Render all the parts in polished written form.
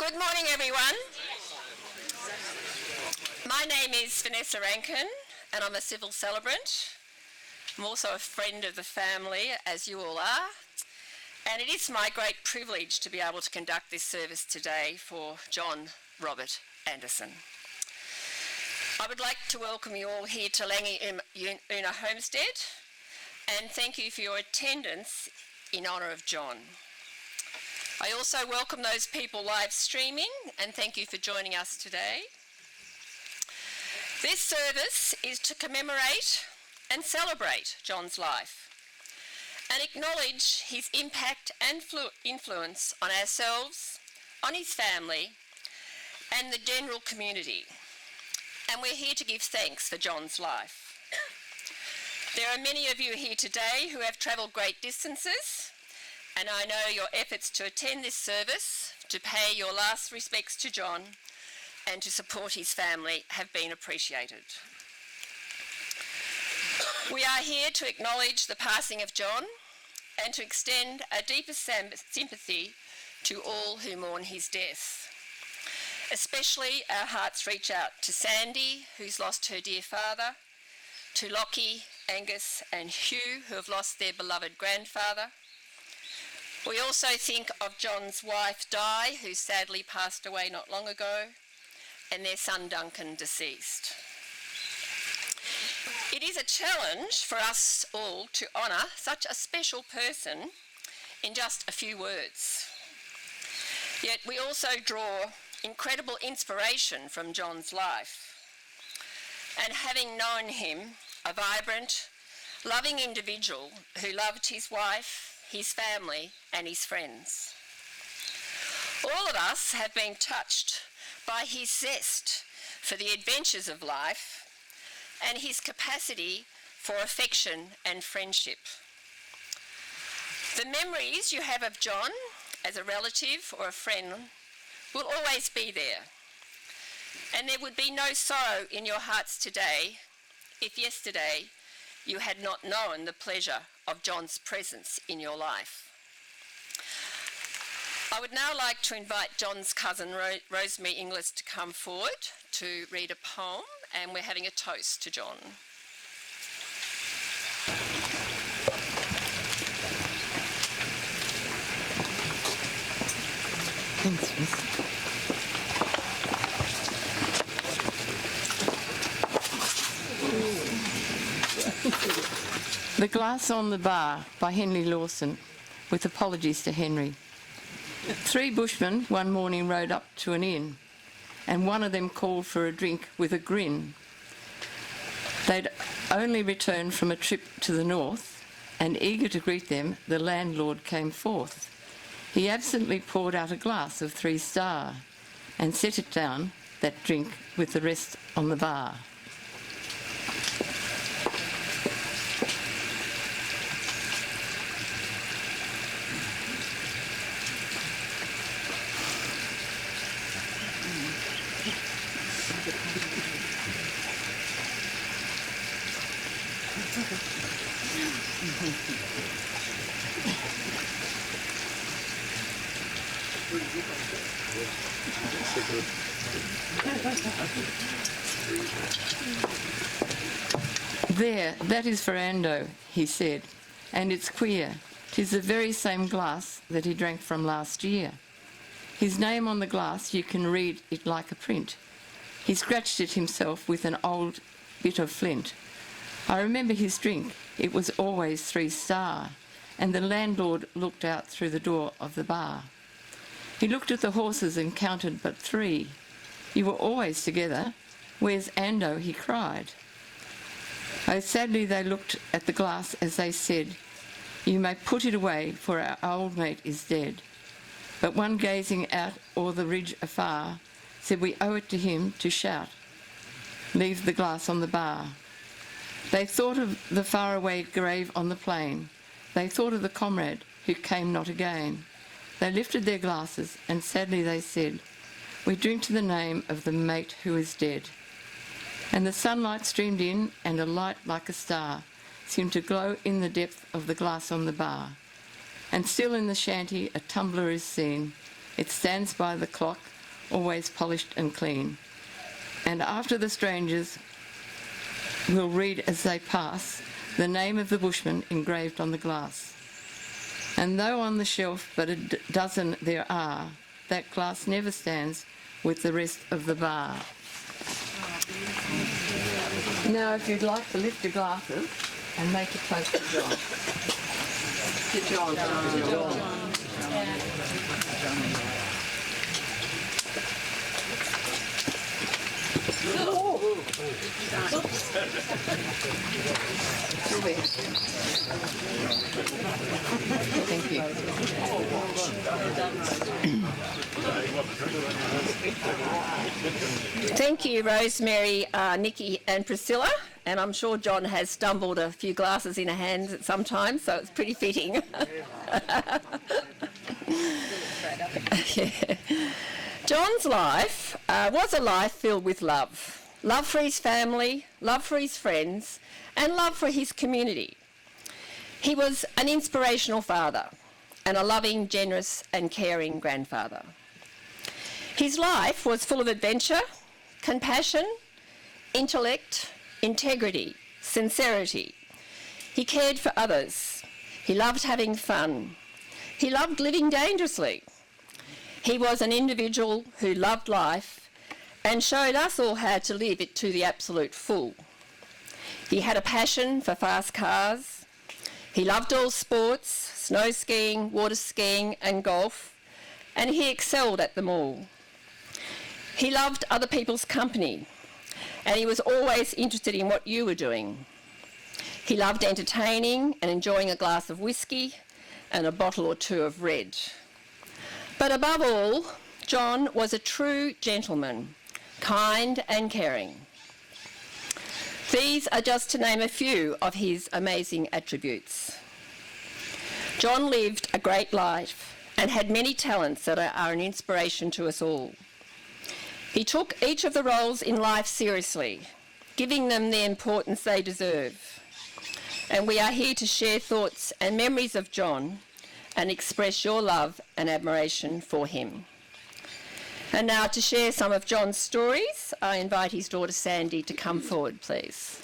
Good morning, everyone. My name is Vanessa Rankin, and I'm a civil celebrant. I'm also a friend of the family, as you all are, and it is my great privilege to be able to conduct this service today for John Robert Anderson. I would like to welcome you all here to Langi Oonah Homestead, and thank you for your attendance in honour of John. I also welcome those people live streaming, and thank you for joining us today. This service is to commemorate and celebrate John's life and acknowledge his impact and influence on ourselves, on his family, and the general community. And we're here to give thanks for John's life. There are many of you here today who have travelled great distances, and I know your efforts to attend this service, to pay your last respects to John, and to support his family have been appreciated. We are here to acknowledge the passing of John and to extend our deepest sympathy to all who mourn his death. Especially our hearts reach out to Sandy, who's lost her dear father, to Lockie, Angus and Hugh, who have lost their beloved grandfather. We also think of John's wife Di, who sadly passed away not long ago, and their son Duncan, deceased. It is a challenge for us all to honour such a special person in just a few words. Yet we also draw incredible inspiration from John's life. And having known him, a vibrant, loving individual who loved his wife, his family and his friends. All of us have been touched by his zest for the adventures of life and his capacity for affection and friendship. The memories you have of John as a relative or a friend will always be there, and there would be no sorrow in your hearts today if yesterday you had not known the pleasure of John's presence in your life. I would now like to invite John's cousin Rosemary Inglis to come forward to read a poem, and we're having a toast to John. Thanks, Miss. The Glass on the Bar by Henry Lawson, with apologies to Henry. 3 bushmen one morning rode up to an inn, and one of them called for a drink with a grin. They'd only returned from a trip to the north, and eager to greet them, the landlord came forth. He absently poured out a glass of 3 Star, and set it down, that drink, with the rest on the bar. There, that is for Ando, he said, and it's queer. 'Tis the very same glass that he drank from last year. His name on the glass, you can read it like a print. He scratched it himself with an old bit of flint. I remember his drink, it was always 3 Star, and the landlord looked out through the door of the bar. He looked at the horses and counted but 3. You were always together. Where's Ando? He cried. Oh, sadly they looked at the glass as they said, you may put it away, for our old mate is dead. But one gazing out o'er the ridge afar said we owe it to him to shout, leave the glass on the bar. They thought of the faraway grave on the plain. They thought of the comrade who came not again. They lifted their glasses and sadly they said, we drink to the name of the mate who is dead. And the sunlight streamed in, and a light like a star seemed to glow in the depth of the glass on the bar. And still in the shanty a tumbler is seen. It stands by the clock always polished and clean. And after the strangers will read as they pass the name of the bushman engraved on the glass. And though on the shelf but a dozen there are, that glass never stands with the rest of the bar. Now, if you'd like to lift your glasses and make a toast to John. To John. Thank you. Thank you, Rosemary, Nikki and Priscilla. And I'm sure John has stumbled a few glasses in her hands at some time, so it's pretty fitting. Yeah. John's life was a life filled with love. Love for his family, love for his friends, and love for his community. He was an inspirational father and a loving, generous and caring grandfather. His life was full of adventure, compassion, intellect, integrity, sincerity. He cared for others. He loved having fun. He loved living dangerously. He was an individual who loved life and showed us all how to live it to the absolute full. He had a passion for fast cars. He loved all sports, snow skiing, water skiing and golf, and he excelled at them all. He loved other people's company, and he was always interested in what you were doing. He loved entertaining and enjoying a glass of whiskey and a bottle or two of red. But above all, John was a true gentleman, kind and caring. These are just to name a few of his amazing attributes. John lived a great life and had many talents that are an inspiration to us all. He took each of the roles in life seriously, giving them the importance they deserve. And we are here to share thoughts and memories of John and express your love and admiration for him. And now to share some of John's stories, I invite his daughter Sandy to come forward, please.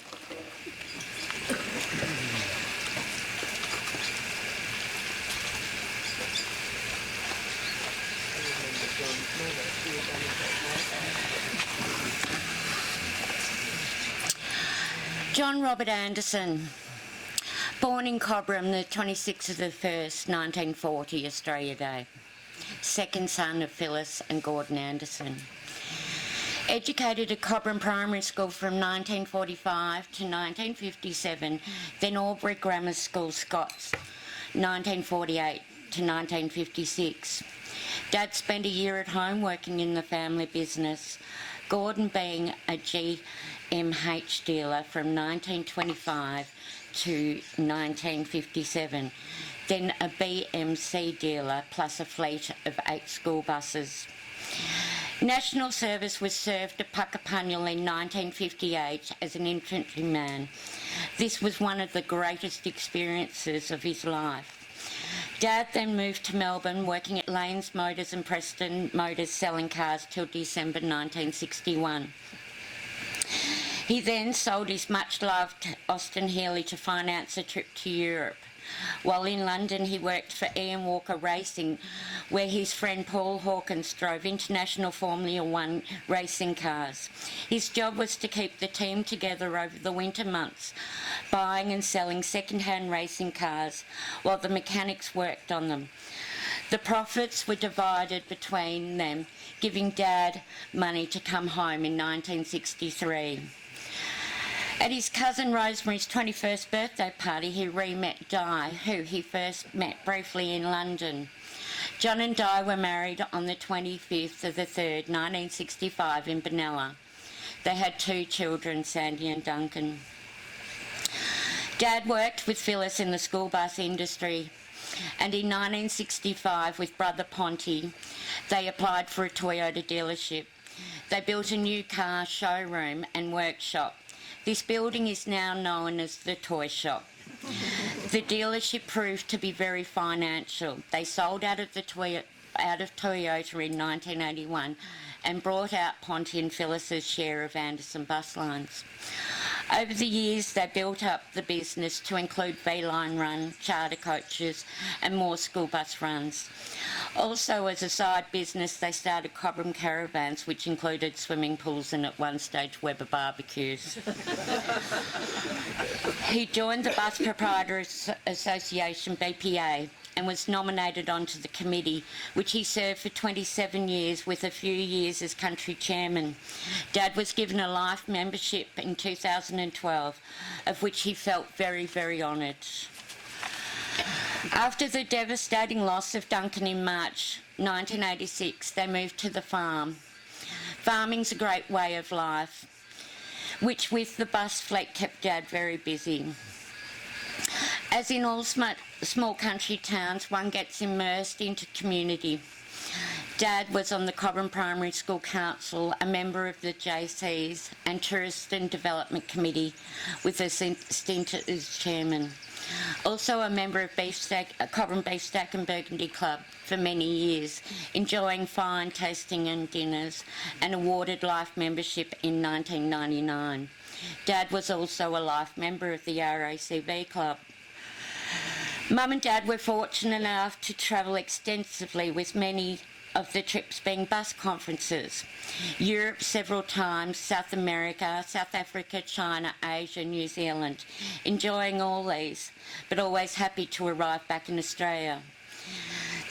John Robert Anderson, born in Cobram the 26th of the 1st, 1940, Australia Day. Second son of Phyllis and Gordon Anderson. Educated at Cobram Primary School from 1945 to 1957, then Albury Grammar School, Scots, 1948 to 1956. Dad spent a year at home working in the family business, Gordon being a GMH dealer from 1925 to 1957, then a BMC dealer plus a fleet of 8 school buses. National service was served at Puckapunyal in 1958 as an infantryman. This was one of the greatest experiences of his life. Dad then moved to Melbourne, working at Lanes Motors and Preston Motors, selling cars till December 1961. He then sold his much-loved Austin Healey to finance a trip to Europe. While in London, he worked for Ian Walker Racing, where his friend Paul Hawkins drove international Formula One racing cars. His job was to keep the team together over the winter months, buying and selling second-hand racing cars while the mechanics worked on them. The profits were divided between them, giving Dad money to come home in 1963. At his cousin Rosemary's 21st birthday party, he re-met Di, who he first met briefly in London. John and Di were married on the 25th of the 3rd, 1965 in Benalla. They had 2 children, Sandy and Duncan. Dad worked with Phyllis in the school bus industry, and in 1965 with brother Ponty, they applied for a Toyota dealership. They built a new car showroom and workshop. This building is now known as the Toy Shop. The dealership proved to be very financial. They sold out of the out of Toyota in 1981 and brought out Ponty and Phyllis's share of Anderson bus lines. Over the years, they built up the business to include V-Line run, charter coaches and more school bus runs. Also, as a side business, they started Cobram Caravans, which included swimming pools and at one stage Weber barbecues. He joined the Bus Proprietors Association, BPA, and was nominated onto the committee, which he served for 27 years with a few years as country chairman. Dad was given a life membership in 2012, of which he felt very, very honoured. After the devastating loss of Duncan in March 1986, they moved to the farm. Farming's a great way of life, which with the bus fleet kept Dad very busy. As in all small country towns, one gets immersed into community. Dad was on the Cobram Primary School Council, a member of the JCs and Tourist and Development Committee with a stint as chairman. Also a member of Cobram Beefsteak and Burgundy Club for many years, enjoying fine tasting and dinners, and awarded life membership in 1999. Dad was also a life member of the RACV Club. Mum and Dad were fortunate enough to travel extensively, with many of the trips being bus conferences. Europe several times, South America, South Africa, China, Asia, New Zealand, enjoying all these, but always happy to arrive back in Australia.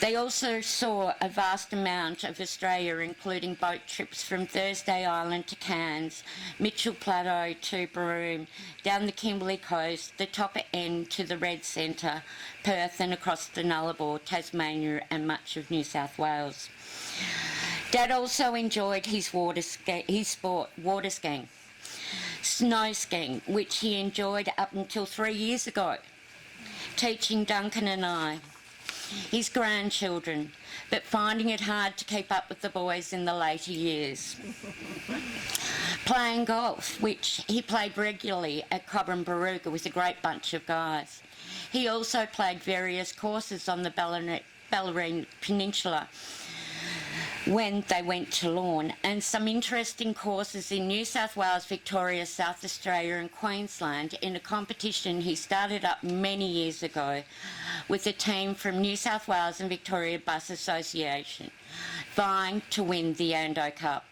They also saw a vast amount of Australia, including boat trips from Thursday Island to Cairns, Mitchell Plateau to Barooga, down the Kimberley coast, the top end to the Red Centre, Perth and across the Nullarbor, Tasmania and much of New South Wales. Dad also enjoyed his sport, water skiing, snow skiing, which he enjoyed up until 3 years ago, teaching Duncan and I, his grandchildren, but finding it hard to keep up with the boys in the later years. Playing golf, which he played regularly at Cobram Barooga with a great bunch of guys. He also played various courses on the Bellarine Peninsula when they went to Lawn, and some interesting courses in New South Wales, Victoria, South Australia and Queensland in a competition he started up many years ago with a team from New South Wales and Victoria Bus Association, vying to win the Ando Cup.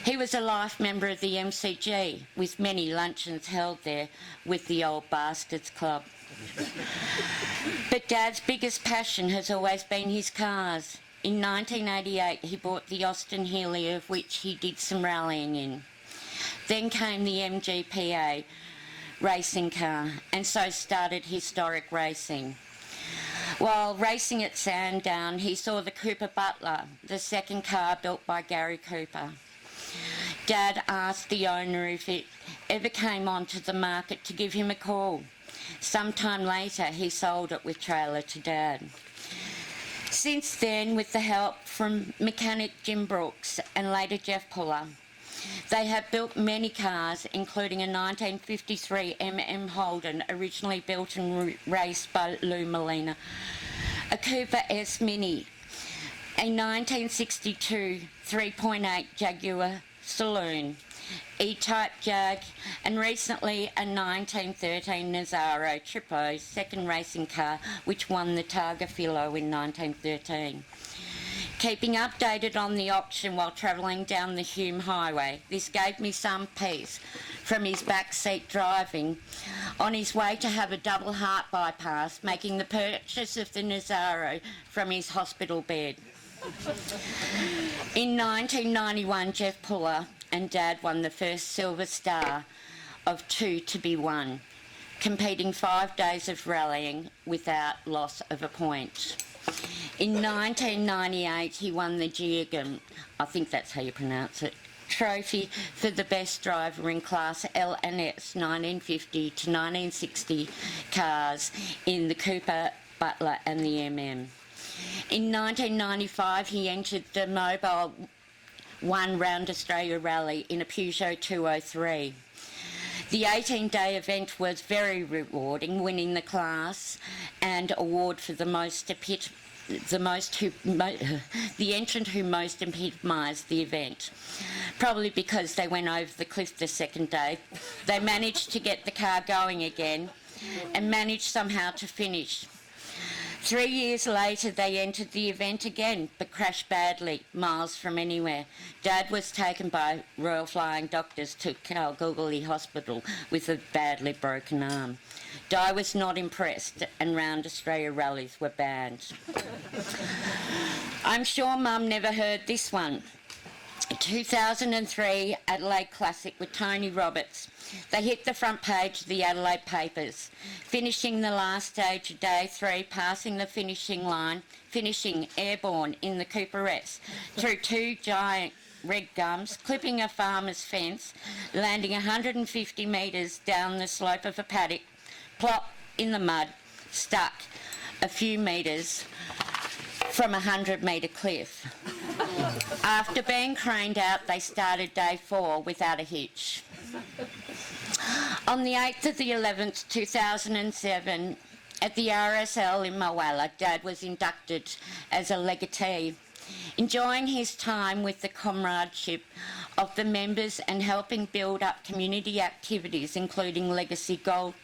He was a life member of the MCG, with many luncheons held there with the Old Bastards Club. But Dad's biggest passion has always been his cars. In 1988, he bought the Austin Healey, of which he did some rallying in. Then came the MGPA racing car, and so started historic racing. While racing at Sandown, he saw the Cooper Butler, the second car built by Gary Cooper. Dad asked the owner if it ever came onto the market to give him a call. Sometime later, he sold it with trailer to Dad. Since then, with the help from mechanic Jim Brooks and later Jeff Puller, they have built many cars, including a 1953 Holden, originally built and raced by Lou Molina, a Cooper S Mini, a 1962 3.8 Jaguar Saloon, E-Type Jag, and recently a 1913 Nazaro Trippo, second racing car, which won the Targa Filo in 1913. Keeping updated on the auction while travelling down the Hume Highway, this gave me some peace from his backseat driving on his way to have a double heart bypass, making the purchase of the Nazaro from his hospital bed. In 1991, Jeff Puller and Dad won the first Silver Star of 2 to be won, competing 5 days of rallying without loss of a point. In 1998, he won the Geogam, I think that's how you pronounce it, trophy for the best driver in Class L and S 1950 to 1960 cars in the Cooper, Butler and the MM. In 1995, he entered the Mobile One Round Australia Rally in a Peugeot 203. The 18-day event was very rewarding, winning the class and award for the most the entrant who most epitomised the event. Probably because they went over the cliff the second day. They managed to get the car going again and managed somehow to finish. 3 years later, they entered the event again, but crashed badly, miles from anywhere. Dad was taken by Royal Flying Doctors to Kalgoorlie Hospital with a badly broken arm. Di was not impressed, and round Australia rallies were banned. I'm sure Mum never heard this one. 2003 Adelaide Classic with Tony Roberts. They hit the front page of the Adelaide papers, finishing the last stage of day 3, passing the finishing line, finishing airborne in the Cooperettes, through 2 giant red gums, clipping a farmer's fence, landing 150 metres down the slope of a paddock, plop in the mud, stuck a few metres from a 100-metre cliff. After being craned out, they started day 4 without a hitch. On the 8th of the 11th, 2007, at the RSL in Mulwala, Dad was inducted as a legatee, enjoying his time with the comradeship of the members and helping build up community activities, including Legacy Golf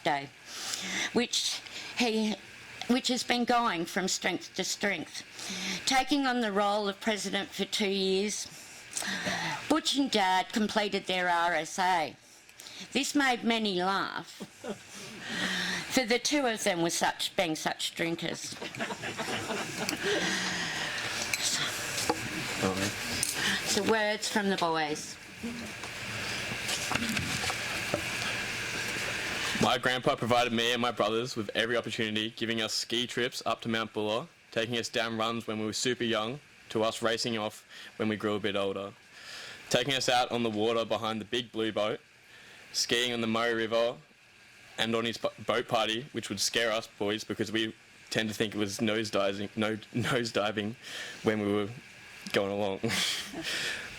Day, which has been going from strength to strength. Taking on the role of president for 2 years, Butch and Dad completed their RSA. This made many laugh, for the two of them were being such drinkers. So words from the boys. My grandpa provided me and my brothers with every opportunity, giving us ski trips up to Mount Buller, taking us down runs when we were super young, to us racing off when we grew a bit older, taking us out on the water behind the big blue boat, skiing on the Murray River, and on his boat party, which would scare us boys because we tend to think it was nosediving when we were going along.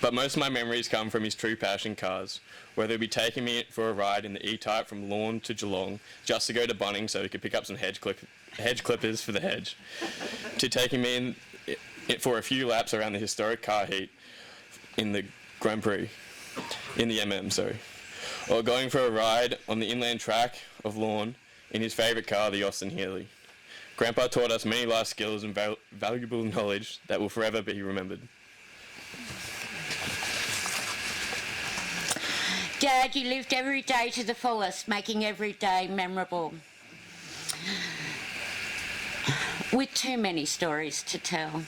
But most of my memories come from his true passion cars, whether he'd be taking me for a ride in the E-Type from Lorne to Geelong just to go to Bunnings so he could pick up some hedge clippers for the hedge, to taking me in for a few laps around the historic car heat in the Grand Prix, in the MM, or going for a ride on the inland track of Lorne in his favourite car, the Austin Healey. Grandpa taught us many life skills and valuable knowledge that will forever be remembered. Dad, you lived every day to the fullest, making every day memorable, with too many stories to tell.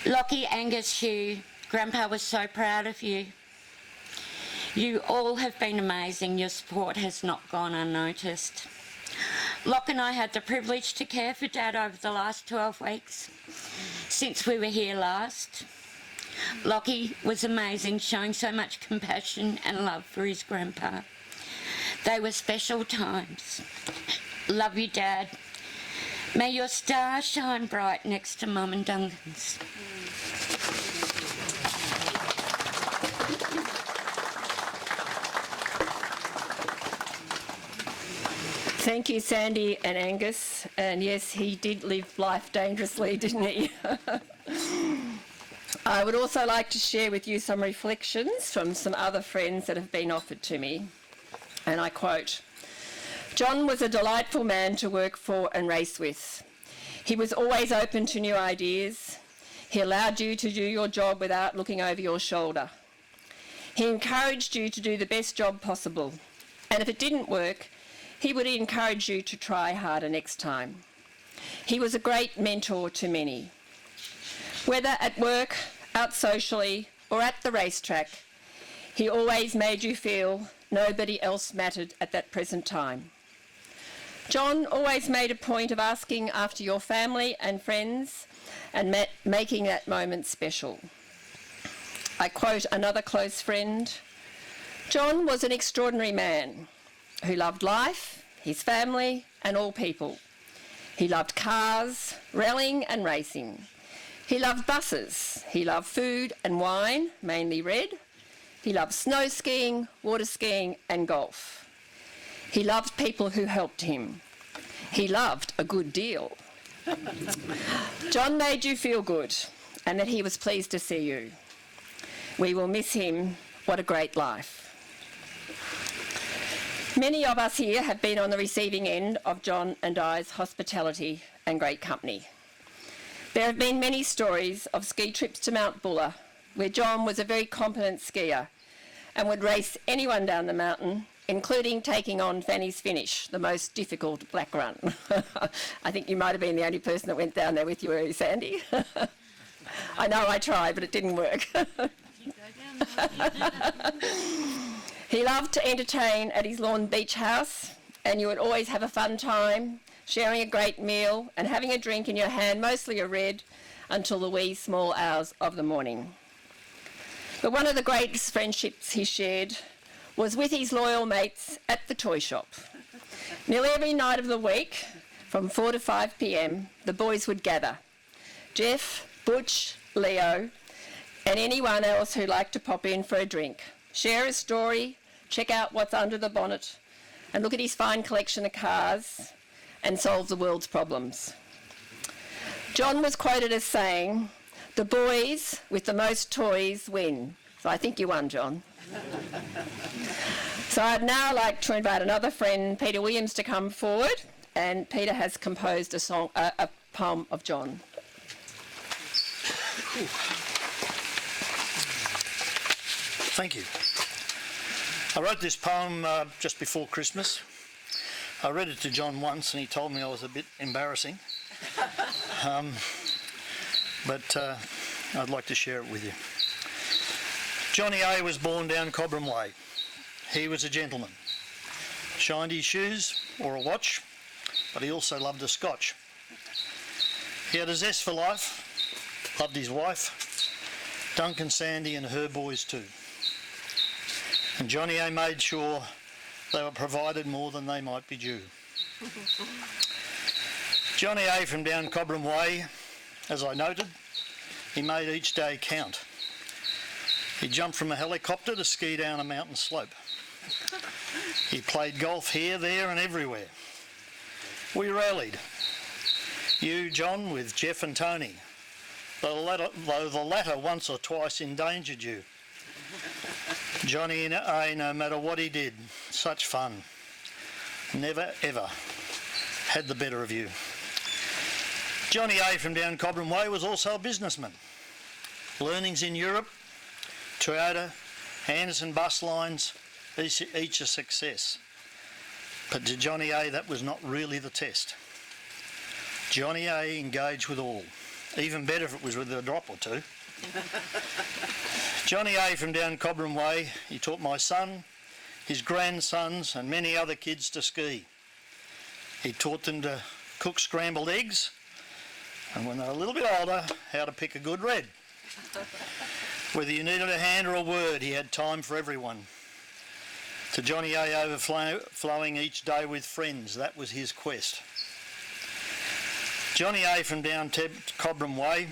Lockie, Angus, Hugh, Grandpa was so proud of you. You all have been amazing. Your support has not gone unnoticed. Locke and I had the privilege to care for Dad over the last 12 weeks, since we were here last. Lockie was amazing, showing so much compassion and love for his grandpa. They were special times. Love you, Dad. May your star shine bright next to Mum and Duncan's. Thank you, Sandy and Angus. And yes, he did live life dangerously, didn't he? I would also like to share with you some reflections from some other friends that have been offered to me. And I quote, "John was a delightful man to work for and race with. He was always open to new ideas. He allowed you to do your job without looking over your shoulder. He encouraged you to do the best job possible. And if it didn't work, he would encourage you to try harder next time. He was a great mentor to many. Whether at work, out socially, or at the racetrack, he always made you feel nobody else mattered at that present time. John always made a point of asking after your family and friends and making that moment special." I quote another close friend, "John was an extraordinary man who loved life, his family, and all people. He loved cars, rallying and racing. He loved buses. He loved food and wine, mainly red. He loved snow skiing, water skiing, and golf. He loved people who helped him. He loved a good deal. John made you feel good and that he was pleased to see you. We will miss him. What a great life. Many of us here have been on the receiving end of John and I's hospitality and great company. There have been many stories of ski trips to Mount Buller where John was a very competent skier and would race anyone down the mountain, including taking on Fanny's Finish, the most difficult black run. I think you might have been the only person that went down there with you, were you, Sandy? I know I tried, but it didn't work. He loved to entertain at his lawn beach house, and you would always have a fun time, sharing a great meal and having a drink in your hand, mostly a red, until the wee small hours of the morning. But one of the greatest friendships he shared was with his loyal mates at the toy shop. Nearly every night of the week, from 4 to 5 p.m, the boys would gather. Jeff, Butch, Leo, and anyone else who liked to pop in for a drink, share a story, check out what's under the bonnet, and look at his fine collection of cars, and solve the world's problems. John was quoted as saying, "The boys with the most toys win." So I think you won, John. So I'd now like to invite another friend, Peter Williams, to come forward, and Peter has composed a poem of John. Thank you. I wrote this poem just before Christmas. I read it to John once and he told me I was a bit embarrassing. But I'd like to share it with you. Johnny A was born down Cobram Way. He was a gentleman. Shined his shoes or a watch, but he also loved a scotch. He had a zest for life, loved his wife, Duncan, Sandy and her boys too. And Johnny A made sure they were provided more than they might be due. Johnny A from down Cobram Way, as I noted, he made each day count. He jumped from a helicopter to ski down a mountain slope. He played golf here, there and everywhere. We rallied. You, John, with Jeff and Tony, though the latter once or twice endangered you. Johnny A, no matter what he did, such fun. Never, ever had the better of you. Johnny A from down Cobram Way was also a businessman. Learnings in Europe, Toyota, Anderson bus lines, each a success. But to Johnny A, that was not really the test. Johnny A engaged with all. Even better if it was with a drop or two. Johnny A from down Cobram Way, he taught my son, his grandsons and many other kids to ski. He taught them to cook scrambled eggs and when they were a little bit older, how to pick a good red. Whether you needed a hand or a word, he had time for everyone. To Johnny A overflowing each day with friends, that was his quest. Johnny A from down Cobram Way,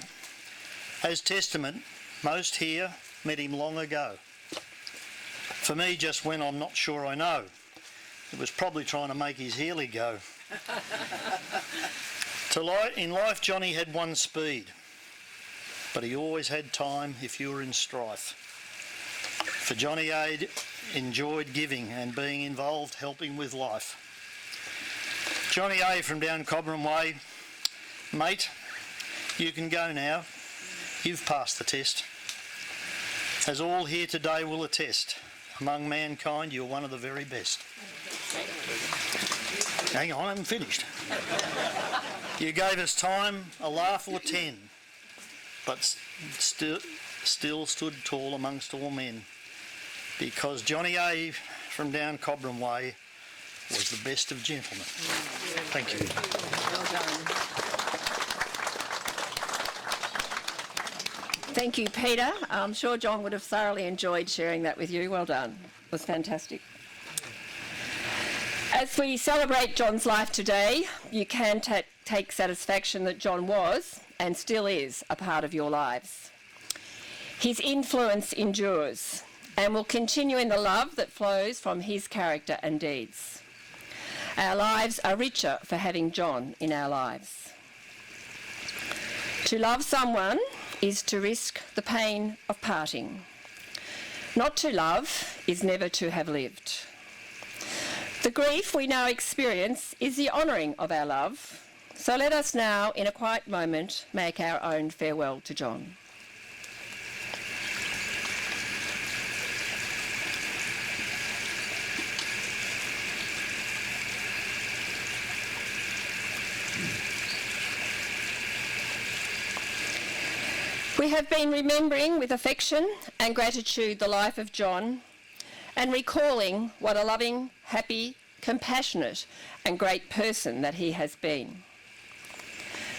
as testament, most here met him long ago. For me, just when I'm not sure I know, it was probably trying to make his Healy go. In life, Johnny had one speed, but he always had time if you were in strife. For Johnny A enjoyed giving and being involved, helping with life. Johnny A from down Cobram Way, mate, you can go now. You've passed the test. As all here today will attest, among mankind you're one of the very best. Hang on, I haven't finished. You gave us time, a laugh or 10, but still stood tall amongst all men, because Johnny A from down Cobram Way was the best of gentlemen. Thank you. Well done. Thank you, Peter. I'm sure John would have thoroughly enjoyed sharing that with you. Well done. It was fantastic. As we celebrate John's life today, you can take satisfaction that John was, and still is, a part of your lives. His influence endures and will continue in the love that flows from his character and deeds. Our lives are richer for having John in our lives. To love someone is to risk the pain of parting. Not to love is never to have lived. The grief we now experience is the honouring of our love. So let us now, in a quiet moment, make our own farewell to John. We have been remembering with affection and gratitude the life of John and recalling what a loving, happy, compassionate and great person that he has been.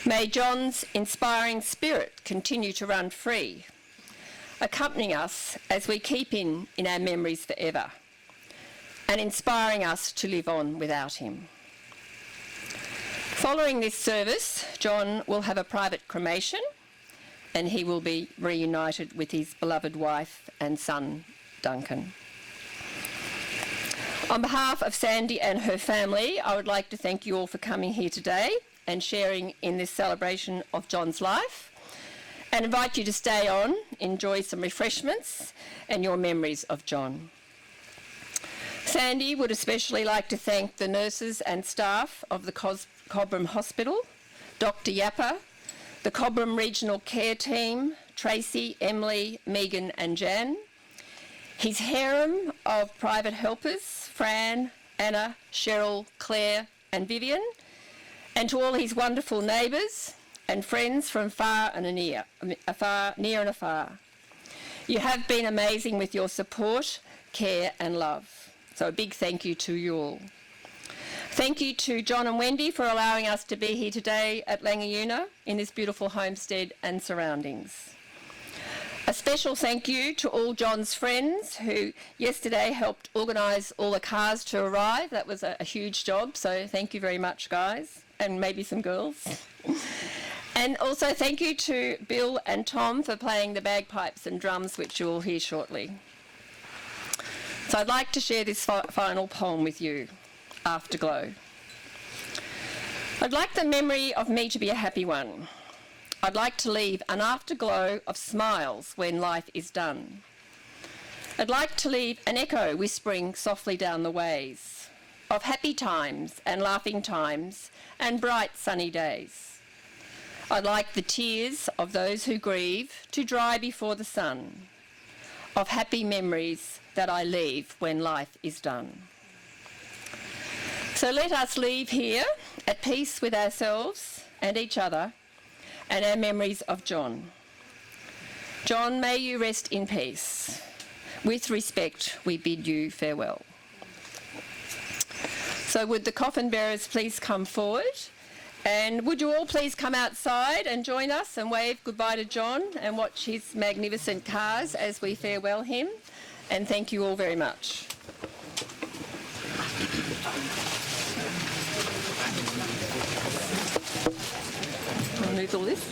May John's inspiring spirit continue to run free, accompanying us as we keep in our memories forever and inspiring us to live on without him. Following this service, John will have a private cremation and he will be reunited with his beloved wife and son, Duncan. On behalf of Sandy and her family, I would like to thank you all for coming here today and sharing in this celebration of John's life, and invite you to stay on, enjoy some refreshments and your memories of John. Sandy would especially like to thank the nurses and staff of the Cobram Hospital, Dr. Yapper, the Cobram Regional Care Team, Tracy, Emily, Megan and Jan, his harem of private helpers, Fran, Anna, Cheryl, Claire and Vivian, and to all his wonderful neighbours and friends from far and near and afar. You have been amazing with your support, care and love. So a big thank you to you all. Thank you to John and Wendy for allowing us to be here today at Langi Oonah in this beautiful homestead and surroundings. A special thank you to all John's friends who yesterday helped organise all the cars to arrive. That was a huge job, so thank you very much, guys, and maybe some girls. And also thank you to Bill and Tom for playing the bagpipes and drums, which you'll hear shortly. So I'd like to share this final poem with you, Afterglow. I'd like the memory of me to be a happy one. I'd like to leave an afterglow of smiles when life is done. I'd like to leave an echo whispering softly down the ways of happy times and laughing times and bright sunny days. I'd like the tears of those who grieve to dry before the sun, of happy memories that I leave when life is done. So let us leave here at peace with ourselves and each other and our memories of John. John, may you rest in peace. With respect, we bid you farewell. So would the coffin bearers please come forward, and would you all please come outside and join us and wave goodbye to John and watch his magnificent cars as we farewell him, and thank you all very much. I'll move all this.